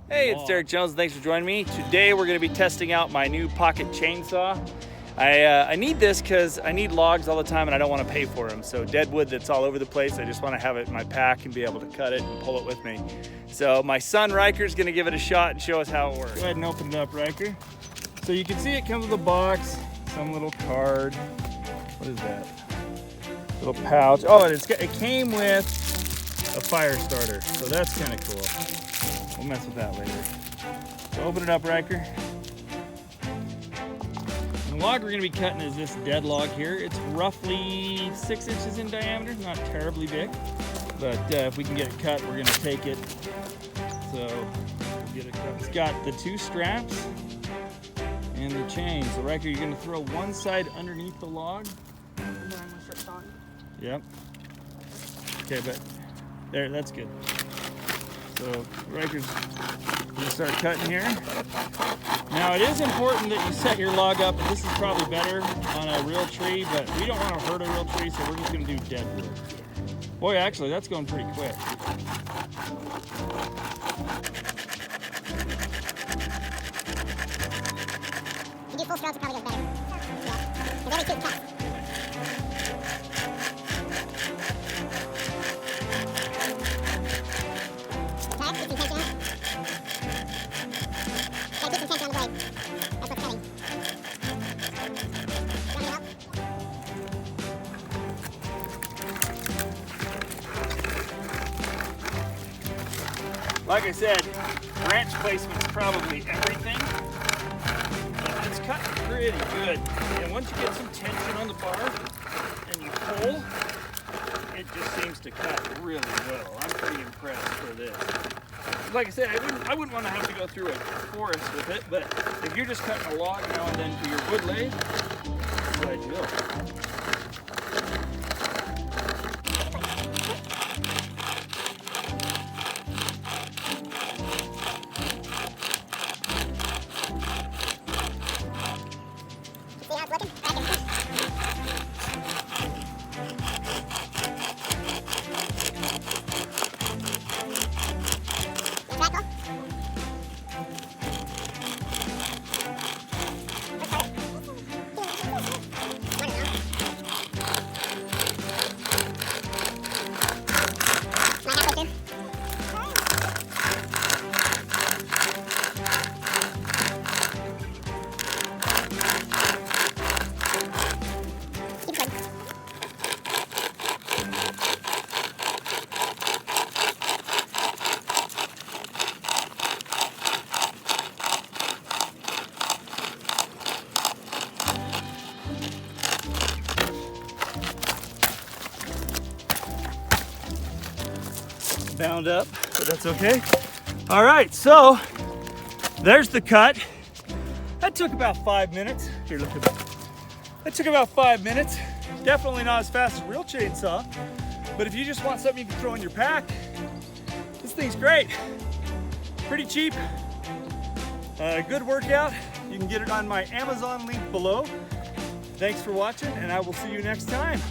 Hey, it's Derek Jones. Thanks for joining me. Today we're going to be testing out my new pocket chainsaw. I need this because I need logs all the time and I don't want to pay for them. So dead wood that's all over the place, I just want to have it in my pack and be able to cut it and pull it with me. So my son Riker's going to give it a shot and show us how it works. Go ahead and open it up, Riker. So you can see it comes with a box, some little card. What is that? Little pouch. Oh, it came with a fire starter, so that's kind of cool. We'll mess with that later. So open it up, Riker. The log we're going to be cutting is this dead log here. It's roughly 6 inches in diameter, not terribly big, but if we can get it cut, we're going to take it. So we'll get it cut. It's got the 2 straps and the chain. So Riker, you're going to throw one side underneath the log. Yep. Okay, but there, that's good. So Riker's going to start cutting here. Now it is important that you set your log up, and this is probably better on a real tree, but we don't want to hurt a real tree, so we're just going to do dead wood. Boy, actually, that's going pretty quick. You do full strokes, it probably goes better. Yeah. There's only 2 cuts. Like I said, branch placement's probably everything. But it's cutting pretty good. And once you get some tension on the bar and you pull, it just seems to cut really well. I'm pretty impressed for this. Like I said, I wouldn't want to have to go through a forest with it, but if you're just cutting a log now and then for your wood lathe, it's ideal. Bound up, but that's okay. All right, so there's the cut. That took about 5 minutes. Here, look at that. That took about 5 minutes. Definitely not as fast as a real chainsaw, but if you just want something you can throw in your pack, this thing's great. Pretty cheap. Good workout. You can get it on my Amazon link below. Thanks for watching, and I will see you next time.